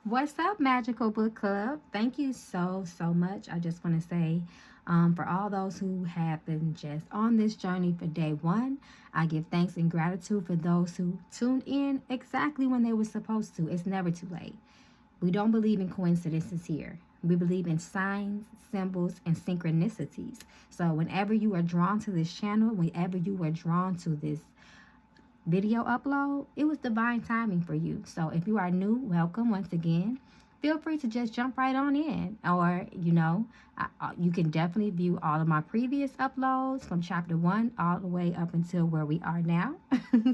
What's up, Magical Book Club? Thank you so much. I just want to say, for all those who have been just on this journey for day one, I give thanks and gratitude for those who tuned in exactly when they were supposed to. It's never too late. We don't believe in coincidences here. We believe in signs, symbols, and synchronicities. So whenever you are drawn to this channel, whenever you are drawn to this video upload, it was divine timing for you. So if you are new, welcome once again. Feel free to just jump right on in, or you can definitely view all of my previous uploads from chapter 1 all the way up until where we are now.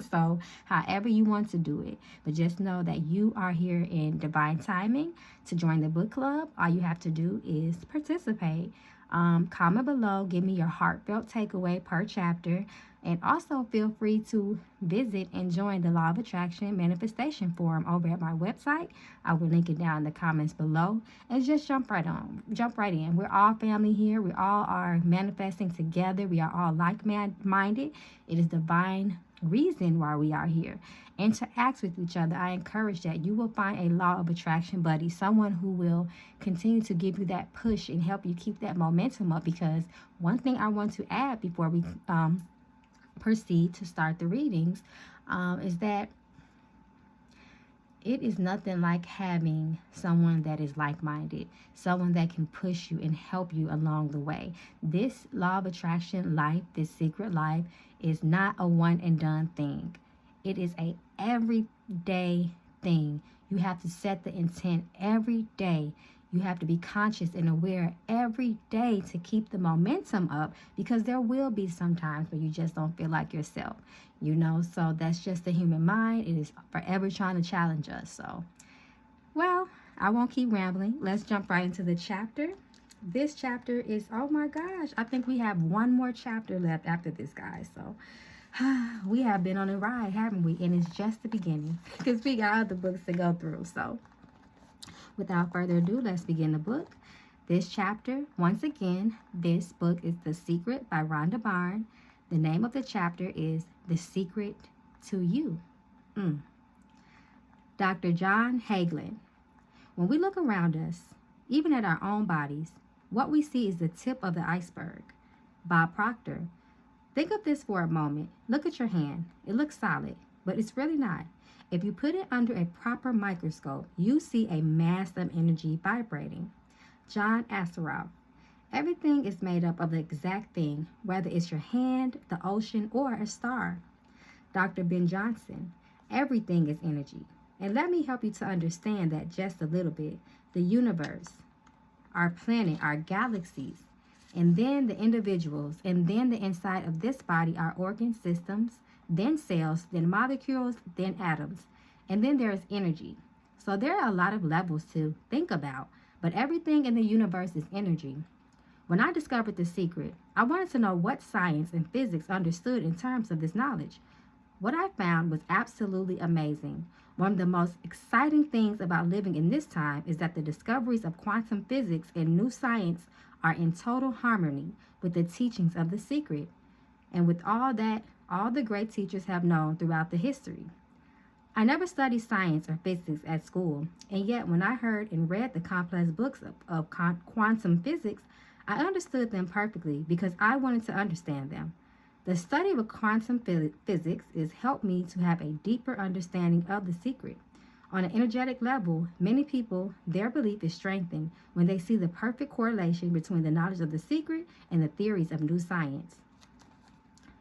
So however you want to do it, but just know that you are here in divine timing to join the book club. All you have to do is participate. Comment below, give me your heartfelt takeaway per chapter. And also feel free to visit and join the Law of Attraction Manifestation Forum over at my website. I will link it down in the comments below. And just jump right in. We're all family here. We all are manifesting together. We are all like-minded. It is divine reason why we are here. Interact with each other. I encourage that you will find a Law of Attraction buddy, someone who will continue to give you that push and help you keep that momentum up. Because one thing I want to add before we proceed to start the readings is that it is nothing like having someone that is like-minded, someone that can push you and help you along the way. This Law of Attraction life, this secret life, is not a one and done thing. It is a everyday thing. You have to set the intent every day. You have to be conscious and aware every day to keep the momentum up, because there will be some times where you just don't feel like yourself, so that's just the human mind. It is forever trying to challenge us. So, well, I won't keep rambling. Let's jump right into the chapter. This chapter is, oh my gosh, I think we have one more chapter left after this, guys. So we have been on a ride, haven't we? And it's just the beginning, because we got other books to go through. So without further ado, let's begin the book. This chapter, once again, this book is The Secret by Ronda Byrne. The name of the chapter is The Secret to You. Dr. John Hagelin. When we look around us, even at our own bodies, what we see is the tip of the iceberg. Bob Proctor. Think of this for a moment. Look at your hand. It looks solid, but it's really not. If you put it under a proper microscope, you see a mass of energy vibrating. John Assaraf. Everything is made up of the exact thing, whether it's your hand, the ocean, or a star. Dr. Ben Johnson. Everything is energy. And let me help you to understand that just a little bit. The universe, our planet, our galaxies, and then the individuals, and then the inside of this body, our organ systems, then cells, then molecules, then atoms, and then there is energy. So there are a lot of levels to think about, but everything in the universe is energy. When I discovered The Secret, I wanted to know what science and physics understood in terms of this knowledge. What I found was absolutely amazing. One of the most exciting things about living in this time is that the discoveries of quantum physics and new science are in total harmony with the teachings of The Secret, and with all that all the great teachers have known throughout the history. I never studied science or physics at school, and yet when I heard and read the complex books of quantum physics, I understood them perfectly because I wanted to understand them. The study of quantum physics has helped me to have a deeper understanding of The Secret. On an energetic level, many people, their belief is strengthened when they see the perfect correlation between the knowledge of The Secret and the theories of new science.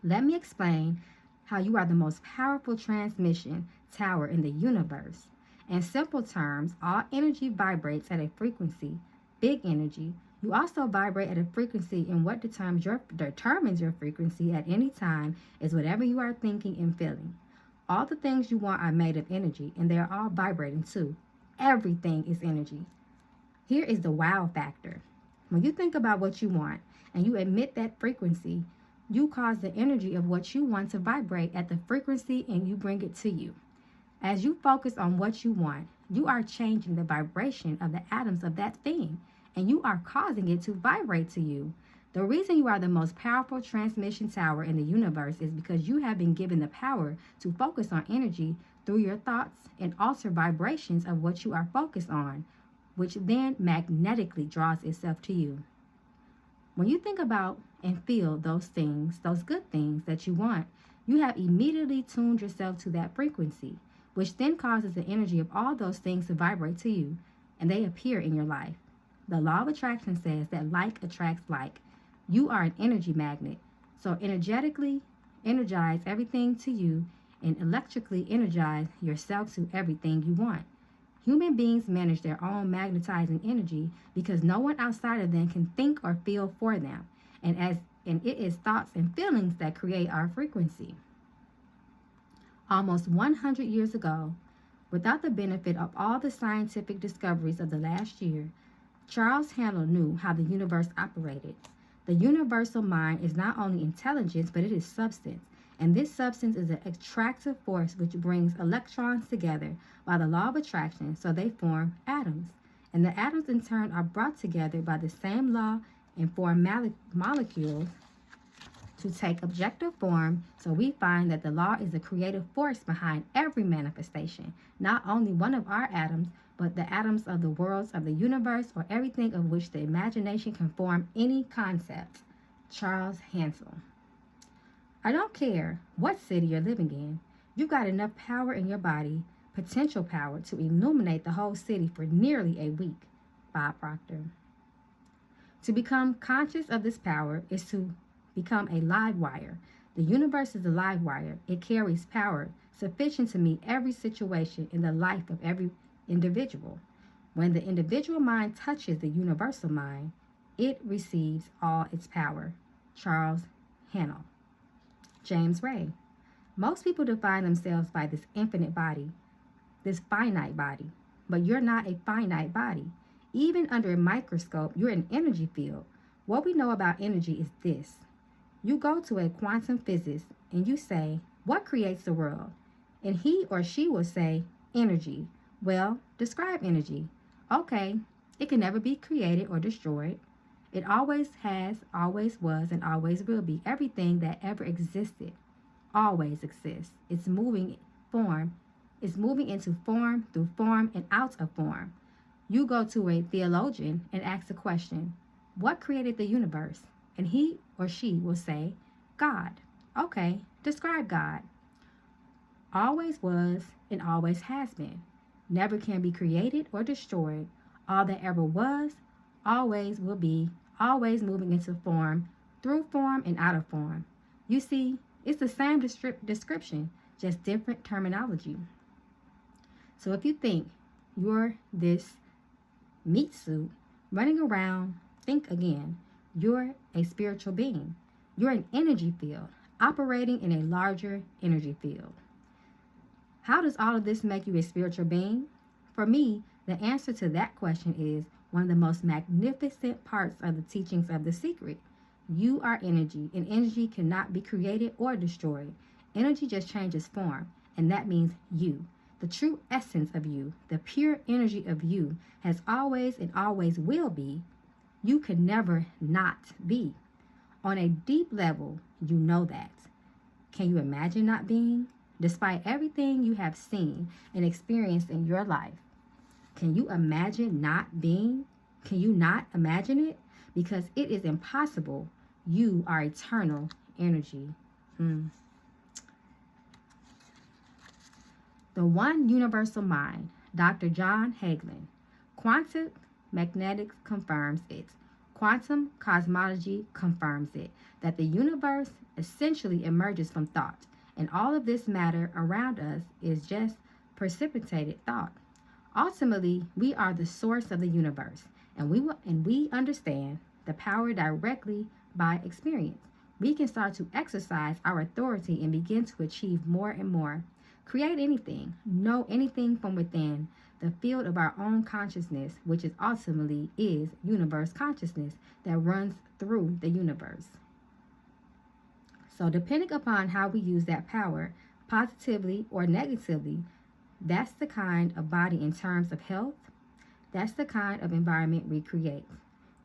Let me explain how you are the most powerful transmission tower in the universe. In simple terms, all energy vibrates at a frequency, big energy. You also vibrate at a frequency, and what determines your frequency at any time is whatever you are thinking and feeling. All the things you want are made of energy, and they are all vibrating too. Everything is energy. Here is the wow factor. When you think about what you want and you emit that frequency, you cause the energy of what you want to vibrate at the frequency, and you bring it to you. As you focus on what you want, you are changing the vibration of the atoms of that thing, and you are causing it to vibrate to you. The reason you are the most powerful transmission tower in the universe is because you have been given the power to focus on energy through your thoughts and alter vibrations of what you are focused on, which then magnetically draws itself to you. When you think about and feel those things, those good things that you want, you have immediately tuned yourself to that frequency, which then causes the energy of all those things to vibrate to you, and they appear in your life. The law of attraction says that like attracts like. You are an energy magnet, so energetically energize everything to you and electrically energize yourself to everything you want. Human beings manage their own magnetizing energy because no one outside of them can think or feel for them, and it is thoughts and feelings that create our frequency. Almost 100 years ago, without the benefit of all the scientific discoveries of the last year, Charles Handel knew how the universe operated. The universal mind is not only intelligence, but it is substance. And this substance is an attractive force which brings electrons together by the law of attraction, so they form atoms. And the atoms in turn are brought together by the same law and form molecules to take objective form. So we find that the law is the creative force behind every manifestation, not only one of our atoms, but the atoms of the worlds of the universe, or everything of which the imagination can form any concept. Charles Handel. I don't care what city you're living in, you've got enough power in your body, potential power, to illuminate the whole city for nearly a week. Bob Proctor. To become conscious of this power is to become a live wire. The universe is a live wire. It carries power sufficient to meet every situation in the life of every individual. When the individual mind touches the universal mind, it receives all its power. Charles Handel. James Ray. Most people define themselves by this infinite body, this finite body, but you're not a finite body. Even under a microscope, you're an energy field. What we know about energy is this. You go to a quantum physicist and you say, what creates the world? And he or she will say, energy. Well, describe energy. Okay, it can never be created or destroyed. It always has, always was, and always will be. Everything that ever existed always exists. It's moving into form, through form, and out of form. You go to a theologian and ask the question, what created the universe? And he or she will say, God. Okay, describe God. Always was and always has been. Never can be created or destroyed. All that ever was, always will be, always moving into form, through form and out of form. You see, it's the same description, just different terminology. So if you think you're this meat suit running around, think again. You're a spiritual being. You're an energy field operating in a larger energy field. How does all of this make you a spiritual being? For me, the answer to that question is one of the most magnificent parts of the teachings of The Secret. You are energy, and energy cannot be created or destroyed. Energy just changes form, and that means you. The true essence of you, the pure energy of you, has always and always will be. You can never not be. On a deep level, you know that. Can you imagine not being? Despite everything you have seen and experienced in your life, can you imagine not being? Can you not imagine it? Because it is impossible. You are eternal energy. The One Universal Mind, Dr. John Hagelin. Quantum magnetics confirms it. Quantum cosmology confirms it, that the universe essentially emerges from thought, and all of this matter around us is just precipitated thought. Ultimately, we are the source of the universe, and we understand the power directly by experience. We can start to exercise our authority and begin to achieve more and more. Create anything, know anything from within the field of our own consciousness, which is ultimately is universe consciousness that runs through the universe. So depending upon how we use that power, positively or negatively, that's the kind of body in terms of health. That's the kind of environment we create.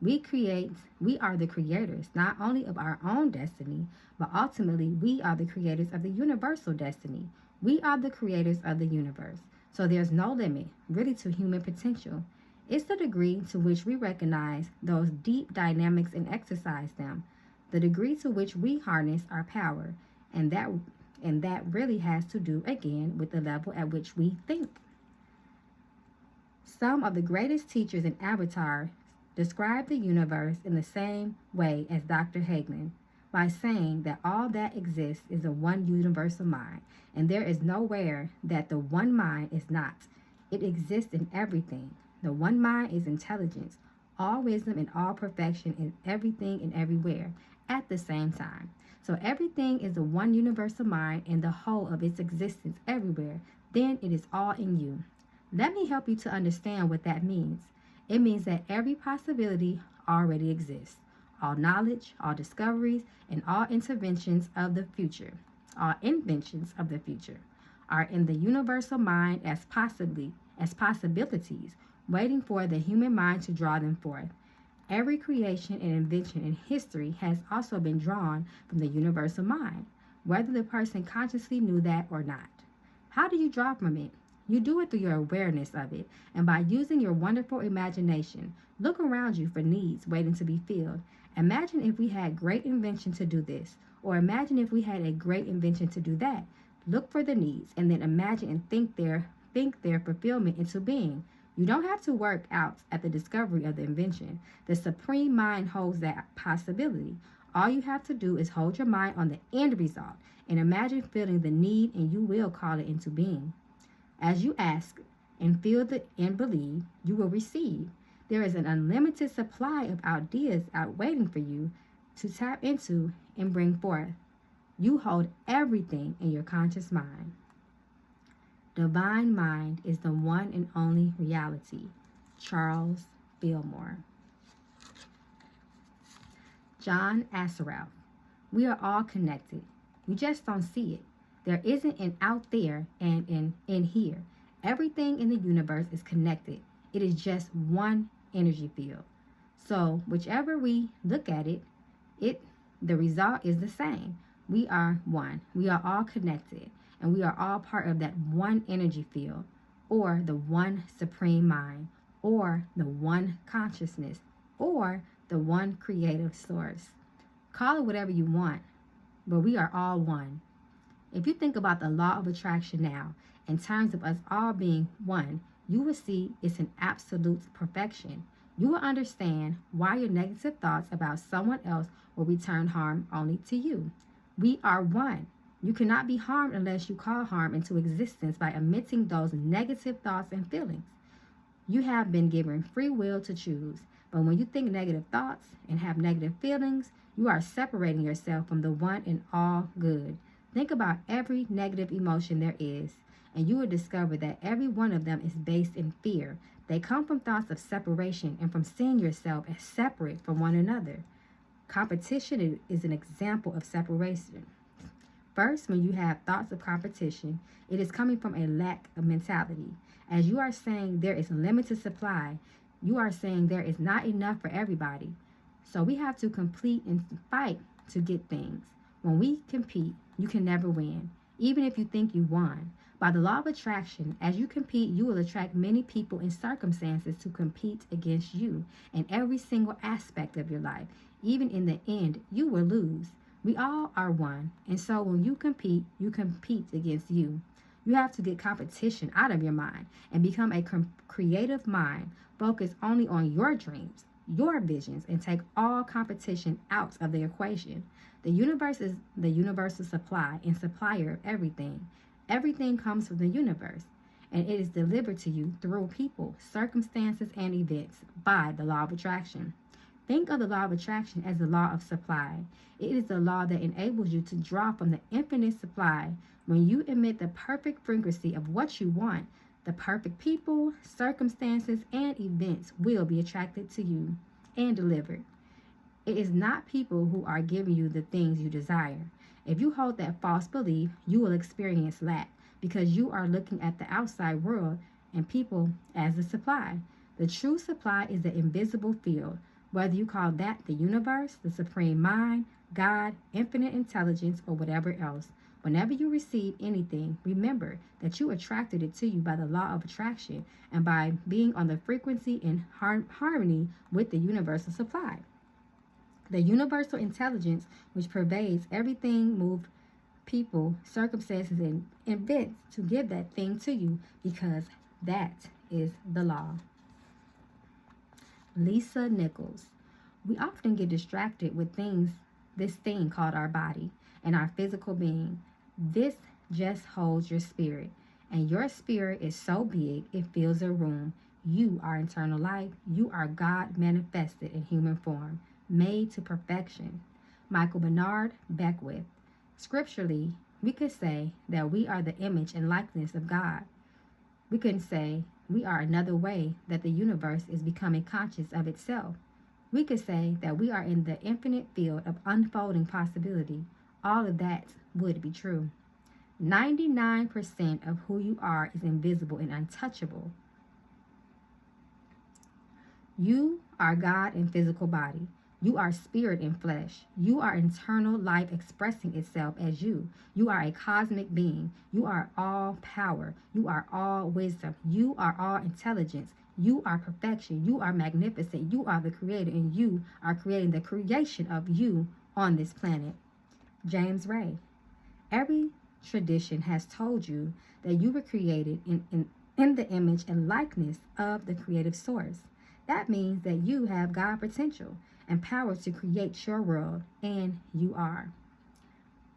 We are the creators, not only of our own destiny, but ultimately we are the creators of the universal destiny. We are the creators of the universe, so there's no limit, really, to human potential. It's the degree to which we recognize those deep dynamics and exercise them, the degree to which we harness our power, and that really has to do again with the level at which we think. Some of the greatest teachers and avatars describe the universe in the same way as Dr. Hagelin, by saying that all that exists is a one universal mind, and there is nowhere that the one mind is not. It exists in everything. The one mind is intelligence, all wisdom and all perfection in everything and everywhere at the same time. So everything is the one universal mind and the whole of its existence everywhere. Then it is all in you. Let me help you to understand what that means. It means that every possibility already exists. All knowledge, all discoveries, and all inventions of the future are in the universal mind as possibilities, waiting for the human mind to draw them forth. Every creation and invention in history has also been drawn from the universal mind, whether the person consciously knew that or not. How do you draw from it? You do it through your awareness of it, and by using your wonderful imagination. Look around you for needs waiting to be filled. Imagine if we had great invention to do this, or imagine if we had a great invention to do that. Look for the needs, and then imagine and think their fulfillment into being. You don't have to work out at the discovery of the invention. The supreme mind holds that possibility. All you have to do is hold your mind on the end result and imagine feeling the need, and you will call it into being. As you ask and feel and believe, you will receive. There is an unlimited supply of ideas out waiting for you to tap into and bring forth. You hold everything in your conscious mind. Divine mind is the one and only reality. Charles Fillmore. John Assaraf. We are all connected. We just don't see it. There isn't an out there and in here. Everything in the universe is connected. It is just one energy field. So whichever we look at it, the result is the same. We are one. We are all connected, and we are all part of that one energy field, or the one supreme mind, or the one consciousness, or the one creative source. Call it whatever you want, but we are all one. If you think about the law of attraction now, in terms of us all being one, you will see it's an absolute perfection. You will understand why your negative thoughts about someone else will return harm only to you. We are one. You cannot be harmed unless you call harm into existence by emitting those negative thoughts and feelings. You have been given free will to choose, but when you think negative thoughts and have negative feelings, you are separating yourself from the one and all good. Think about every negative emotion there is, and you will discover that every one of them is based in fear. They come from thoughts of separation and from seeing yourself as separate from one another. Competition is an example of separation. First, when you have thoughts of competition, it is coming from a lack of mentality. As you are saying there is limited supply, you are saying there is not enough for everybody. So we have to compete and fight to get things. When we compete, you can never win, even if you think you won. By the law of attraction, as you compete, you will attract many people and circumstances to compete against you in every single aspect of your life. Even in the end, you will lose. We all are one, and so when you compete against you. You have to get competition out of your mind and become a creative mind. Focus only on your dreams, your visions, and take all competition out of the equation. The universe is the universal supply and supplier of everything. Everything comes from the universe, and it is delivered to you through people, circumstances, and events by the law of attraction. Think of the law of attraction as the law of supply. It is the law that enables you to draw from the infinite supply. When you emit the perfect frequency of what you want, the perfect people, circumstances, and events will be attracted to you and delivered. It is not people who are giving you the things you desire. If you hold that false belief, you will experience lack because you are looking at the outside world and people as the supply. The true supply is the invisible field, whether you call that the universe, the supreme mind, God, infinite intelligence, or whatever else. Whenever you receive anything, remember that you attracted it to you by the law of attraction and by being on the frequency in harmony with the universal supply. The universal intelligence which pervades everything moved people, circumstances, and events to give that thing to you because that is the law. Lisa Nichols. We often get distracted with this thing called our body and our physical being. This just holds your spirit, and your spirit is so big it fills a room. You are eternal life. You are God manifested in human form, made to perfection. Michael Bernard Beckwith. Scripturally, we could say that we are the image and likeness of God. We can say we are another way that the universe is becoming conscious of itself. We could say that we are in the infinite field of unfolding possibility. All of that would be true. 99% of who you are is invisible and untouchable. You are God in physical body. You are spirit in flesh. You are eternal life expressing itself as you. You are a cosmic being. You are all power. You are all wisdom. You are all intelligence. You are perfection. You are magnificent. You are the creator, and you are creating the creation of you on this planet. James Ray. Every tradition has told you that you were created in the image and likeness of the creative source. That means that you have God potential and power to create your world, and you are.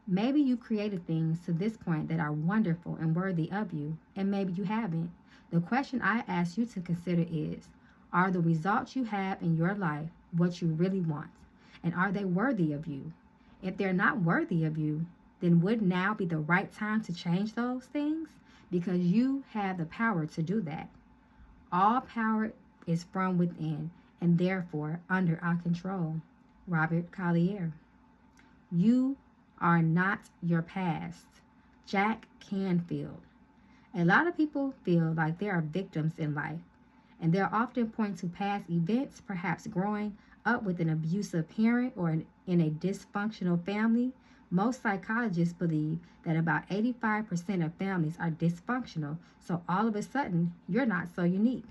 Maybe you created things to this point that are wonderful and worthy of you, and maybe you haven't. The question I ask you to consider is, are the results you have in your life what you really want? And are they worthy of you? If they're not worthy of you, then would now be the right time to change those things? Because you have the power to do that. All power is from within, and therefore under our control. Robert Collier. You are not your past. Jack Canfield. A lot of people feel like they are victims in life, and they'll often point to past events, perhaps growing up with an abusive parent or in a dysfunctional family. Most psychologists believe that about 85% of families are dysfunctional, so all of a sudden, you're not so unique.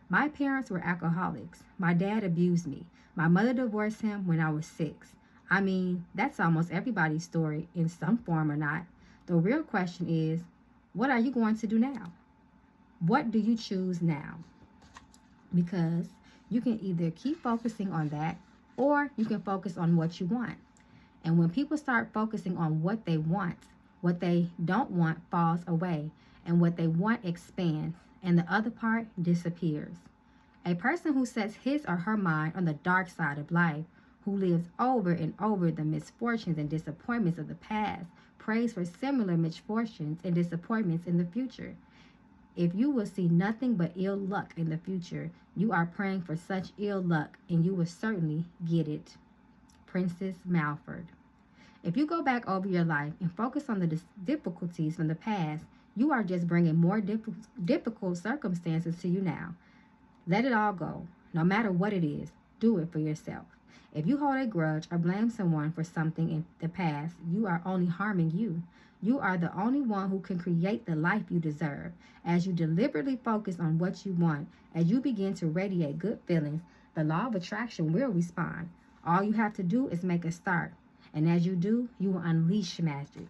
My parents were alcoholics. My dad abused me. My mother divorced him when I was 6. I mean, that's almost everybody's story in some form or not. The real question is, what are you going to do now? What do you choose now? Because you can either keep focusing on that, or you can focus on what you want. And when people start focusing on what they want, what they don't want falls away, and what they want expands, and the other part disappears. A person who sets his or her mind on the dark side of life, who lives over and over the misfortunes and disappointments of the past, prays for similar misfortunes and disappointments in the future. If you will see nothing but ill luck in the future, you are praying for such ill luck, and you will certainly get it. Princess Malford. If you go back over your life and focus on the difficulties from the past, you are just bringing more difficult circumstances to you now. Let it all go. No matter what it is, do it for yourself. If you hold a grudge or blame someone for something in the past, you are only harming you. You are the only one who can create the life you deserve. As you deliberately focus on what you want, as you begin to radiate good feelings, the law of attraction will respond. All you have to do is make a start. And as you do, you will unleash magic.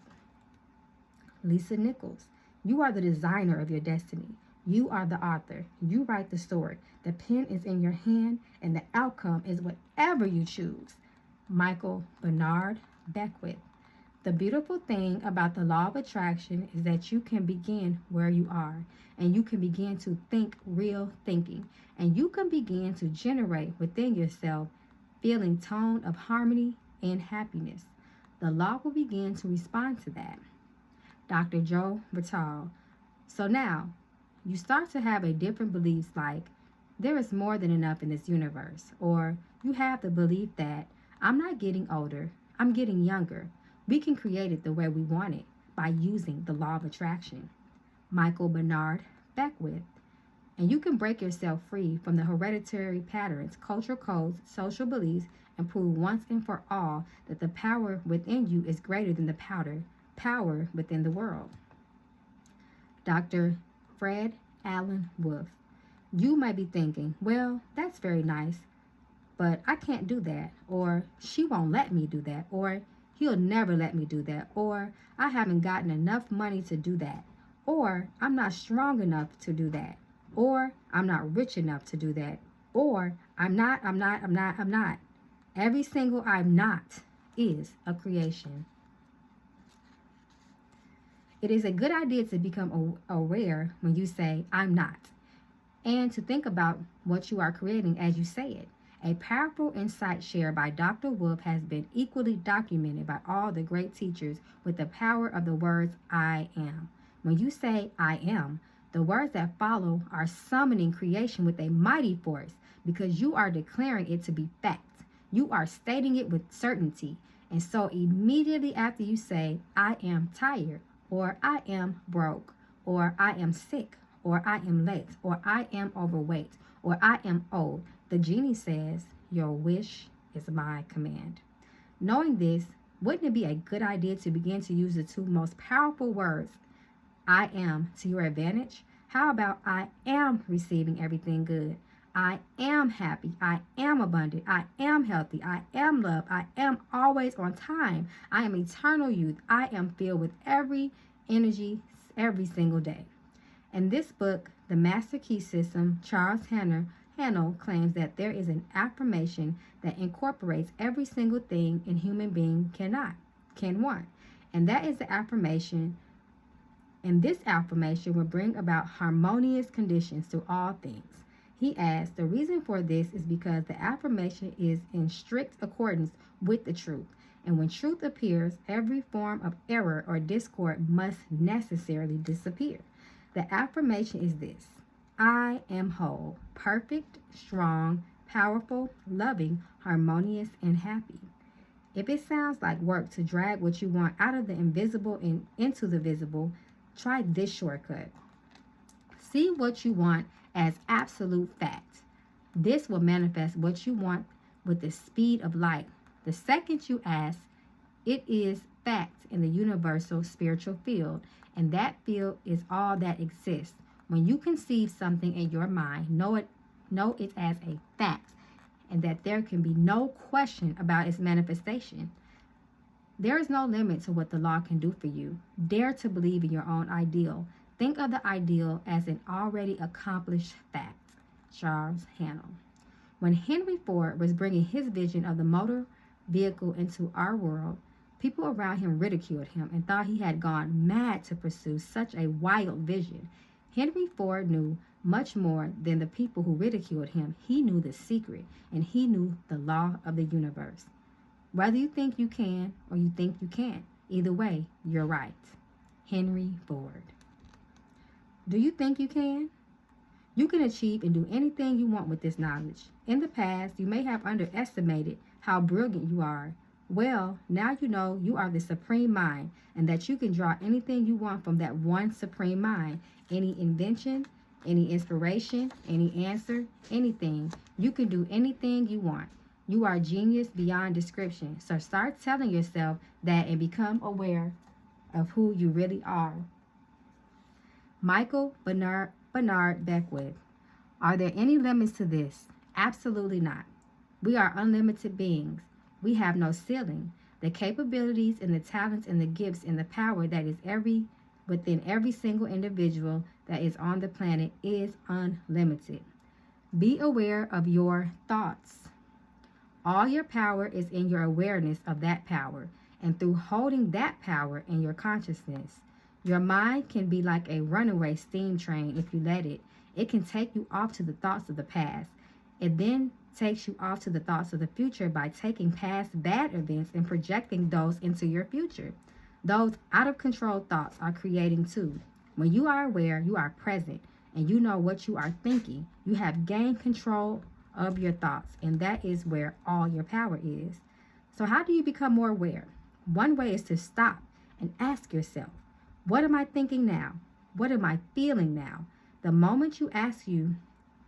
Lisa Nichols. You are the designer of your destiny. You are the author. You write the story. The pen is in your hand, and the outcome is whatever you choose. Michael Bernard Beckwith. The beautiful thing about the law of attraction is that you can begin where you are, and you can begin to think real thinking, and you can begin to generate within yourself feeling tone of harmony and happiness. The law will begin to respond to that. Dr. Joe Vitale. So now, you start to have a different beliefs like, there is more than enough in this universe, or you have the belief that I'm not getting older, I'm getting younger. We can create it the way we want it by using the law of attraction. Michael Bernard Beckwith. And you can break yourself free from the hereditary patterns, cultural codes, social beliefs, and prove once and for all that the power within you is greater than the power within the world. Dr. Fred Allen Wolf. You might be thinking, well, that's very nice, but I can't do that, or she won't let me do that, or he'll never let me do that, or I haven't gotten enough money to do that, or I'm not strong enough to do that, or I'm not rich enough to do that, or I'm not. Every single I'm not is a creation. It is a good idea to become aware when you say, I'm not, and to think about what you are creating as you say it. A powerful insight shared by Dr. Wolf has been equally documented by all the great teachers with the power of the words I am. When you say I am, the words that follow are summoning creation with a mighty force because you are declaring it to be fact. You are stating it with certainty. And so immediately after you say, I am tired, or I am broke, or I am sick, or I am late, or I am overweight, or I am old, the genie says, your wish is my command. Knowing this, wouldn't it be a good idea to begin to use the two most powerful words, I am, to your advantage? How about I am receiving everything good? I am happy. I am abundant. I am healthy. I am loved. I am always on time. I am eternal youth. I am filled with every energy every single day. In this book, The Master Key System, Charles Haanel claims that there is an affirmation that incorporates every single thing a human being can want. And that is the affirmation. And this affirmation will bring about harmonious conditions to all things. He adds, the reason for this is because the affirmation is in strict accordance with the truth. And when truth appears, every form of error or discord must necessarily disappear. The affirmation is this: I am whole, perfect, strong, powerful, loving, harmonious, and happy. If it sounds like work to drag what you want out of the invisible and into the visible, try this shortcut. See what you want as absolute fact. This will manifest what you want with the speed of light. The second you ask, it is fact in the universal spiritual field, and that field is all that exists. When you conceive something in your mind, know it as a fact, and that there can be no question about its manifestation. There is no limit to what the law can do for you. Dare to believe in your own ideal. Think of the ideal as an already accomplished fact. Charles Haanel. When Henry Ford was bringing his vision of the motor vehicle into our world, people around him ridiculed him and thought he had gone mad to pursue such a wild vision. Henry Ford knew much more than the people who ridiculed him. He knew the secret, and he knew the law of the universe. Whether you think you can or you think you can't, either way, you're right. Henry Ford. Do you think you can? You can achieve and do anything you want with this knowledge. In the past, you may have underestimated how brilliant you are. Well, now you know you are the supreme mind and that you can draw anything you want from that one supreme mind. Any invention, any inspiration, any answer, anything. You can do anything you want. You are genius beyond description. So start telling yourself that and become aware of who you really are. Michael Bernard Beckwith. Are there any limits to this? Absolutely not. We are unlimited beings. We have no ceiling. The capabilities and the talents and the gifts and the power that is within every single individual that is on the planet is unlimited. Be aware of your thoughts. All your power is in your awareness of that power, and through holding that power in your consciousness. Your mind can be like a runaway steam train if you let it. It can take you off to the thoughts of the past. It then takes you off to the thoughts of the future by taking past bad events and projecting those into your future. Those out of control thoughts are creating too. When you are aware, you are present, and you know what you are thinking. You have gained control of your thoughts, and that is where all your power is. So how do you become more aware? One way is to stop and ask yourself, what am I thinking now? What am I feeling now? The moment you ask you,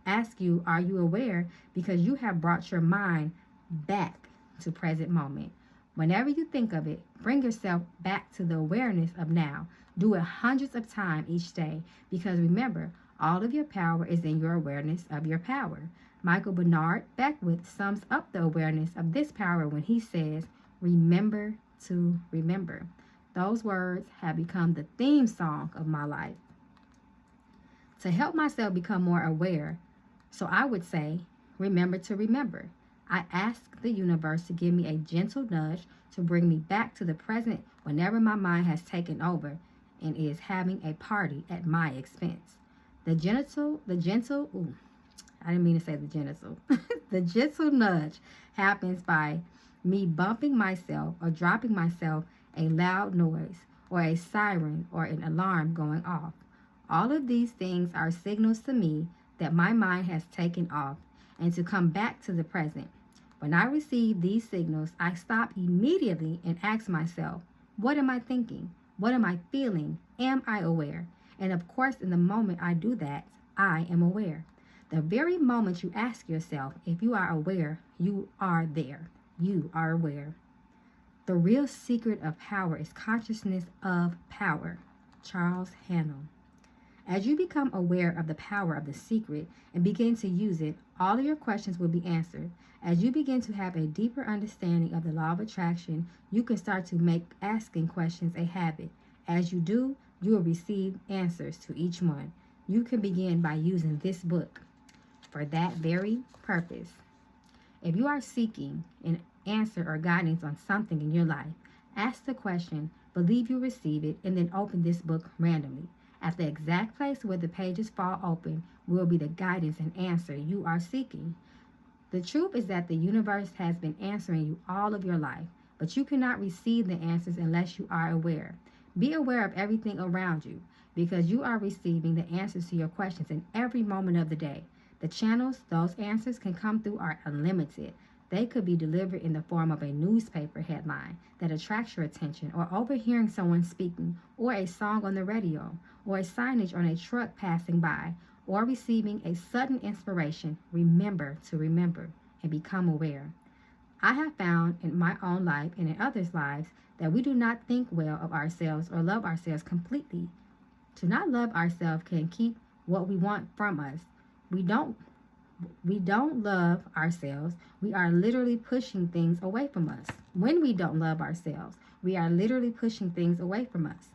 are you aware? Because you have brought your mind back to present moment. Whenever you think of it, bring yourself back to the awareness of now. Do it hundreds of times each day because remember, all of your power is in your awareness of your power. Michael Bernard Beckwith sums up the awareness of this power when he says, remember to remember. Those words have become the theme song of my life. To help myself become more aware, so I would say, remember to remember. I ask the universe to give me a gentle nudge to bring me back to the present whenever my mind has taken over and is having a party at my expense. The gentle, I didn't mean to say the genital. The gentle nudge happens by me bumping myself or dropping myself a loud noise or a siren or an alarm going off. All of these things are signals to me that my mind has taken off and to come back to the present. When I receive these signals, I stop immediately and ask myself, what am I thinking? What am I feeling? Am I aware? And of course, in the moment I do that, I am aware. The very moment you ask yourself if you are aware, you are there. You are aware. The real secret of power is consciousness of power. Charles Hannell. As you become aware of the power of the secret and begin to use it, all of your questions will be answered. As you begin to have a deeper understanding of the law of attraction, you can start to make asking questions a habit. As you do, you will receive answers to each one. You can begin by using this book for that very purpose. If you are seeking an answer or guidance on something in your life, ask the question, believe you receive it, and then open this book randomly. At the exact place where the pages fall open will be the guidance and answer you are seeking. The truth is that the universe has been answering you all of your life, but you cannot receive the answers unless you are aware. Be aware of everything around you because you are receiving the answers to your questions in every moment of the day. The channels those answers can come through are unlimited. They could be delivered in the form of a newspaper headline that attracts your attention, or overhearing someone speaking, or a song on the radio, or a signage on a truck passing by, or receiving a sudden inspiration. Remember to remember and become aware. I have found in my own life and in others' lives that we do not think well of ourselves or love ourselves completely. To not love ourselves can keep what we want from us. We don't love ourselves. We are literally pushing things away from us. When we don't love ourselves, we are literally pushing things away from us.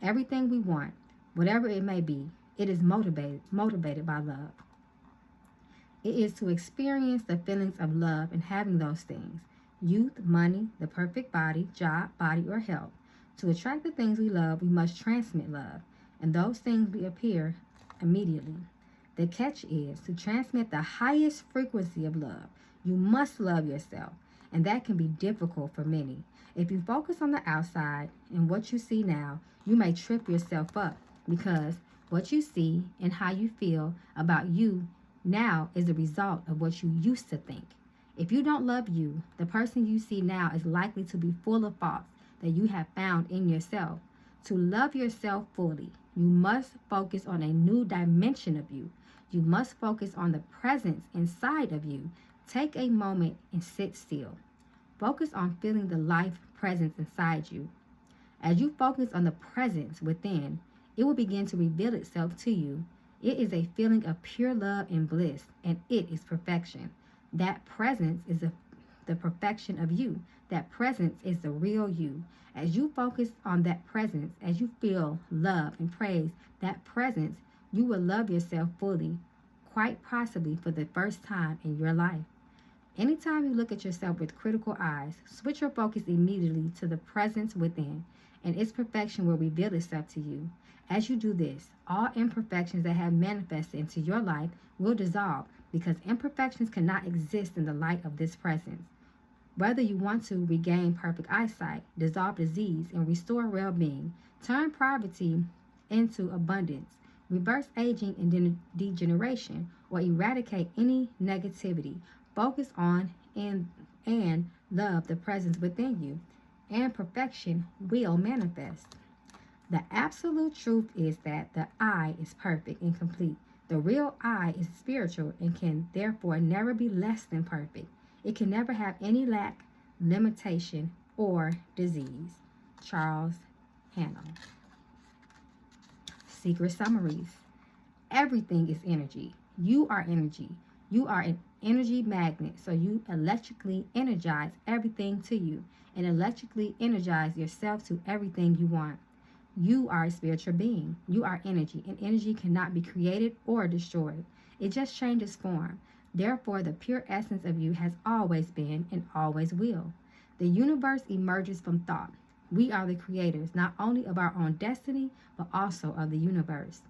Everything we want, whatever it may be, it is motivated by love. It is to experience the feelings of love and having those things. Youth, money, the perfect body, job, body, or health. To attract the things we love, we must transmit love, and those things will appear immediately. The catch is to transmit the highest frequency of love. You must love yourself, and that can be difficult for many. If you focus on the outside and what you see now, you may trip yourself up because what you see and how you feel about you now is a result of what you used to think. If you don't love you, the person you see now is likely to be full of faults that you have found in yourself. To love yourself fully, you must focus on a new dimension of you. You must focus on the presence inside of you. Take a moment and sit still. Focus on feeling the life presence inside you. As you focus on the presence within, it will begin to reveal itself to you. It is a feeling of pure love and bliss, and it is perfection. That presence is the perfection of you. That presence is the real you. As you focus on that presence, as you feel love and praise that presence, you will love yourself fully, quite possibly for the first time in your life. Anytime you look at yourself with critical eyes, switch your focus immediately to the presence within, and its perfection will reveal itself to you. As you do this, all imperfections that have manifested into your life will dissolve because imperfections cannot exist in the light of this presence. Whether you want to regain perfect eyesight, dissolve disease, and restore well-being, turn poverty into abundance, reverse aging and degeneration, or eradicate any negativity, focus on and love the presence within you, and perfection will manifest. The absolute truth is that the I is perfect and complete. The real I is spiritual and can therefore never be less than perfect. It can never have any lack, limitation, or disease. Charles Hannah. Secret summaries. Everything is energy. You are energy. You are an energy magnet, so you electrically energize everything to you and electrically energize yourself to everything you want. You are a spiritual being. You are energy, and energy cannot be created or destroyed. It just changes form. Therefore, the pure essence of you has always been and always will. The universe emerges from thought. We are the creators, not only of our own destiny, but also of the universe.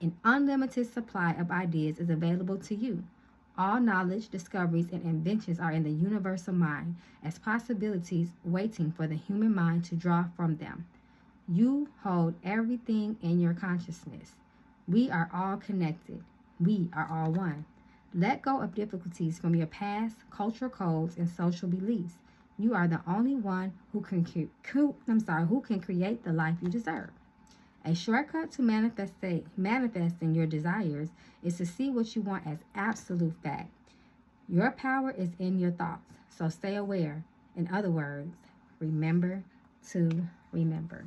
An unlimited supply of ideas is available to you. All knowledge, discoveries, and inventions are in the universal mind as possibilities waiting for the human mind to draw from them. You hold everything in your consciousness. We are all connected. We are all one. Let go of difficulties from your past, cultural codes, and social beliefs. You are the only one who can create the life you deserve. A shortcut to manifesting your desires is to see what you want as absolute fact. Your power is in your thoughts, so stay aware. In other words, remember to remember.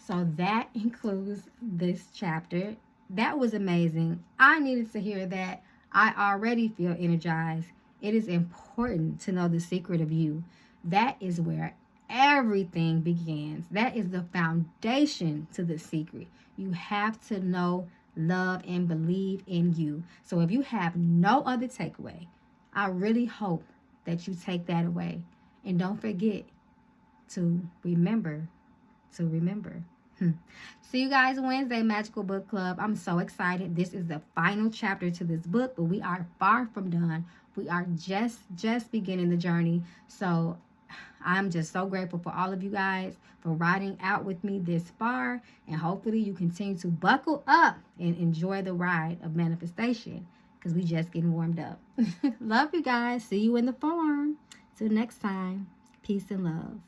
So that includes this chapter. That was amazing. I needed to hear that. I already feel energized. It is important to know the secret of you. That is where everything begins. That is the foundation to the secret. You have to know, love, and believe in you. So if you have no other takeaway, I really hope that you take that away. And don't forget to remember to remember. See you guys Wednesday, Magical Book Club. I'm so excited. This is the final chapter to this book, but we are far from done. We are just beginning the journey. So I'm just so grateful for all of you guys for riding out with me this far. And hopefully you continue to buckle up and enjoy the ride of manifestation, because we just getting warmed up. Love you guys. See you in the forum. Till next time. Peace and love.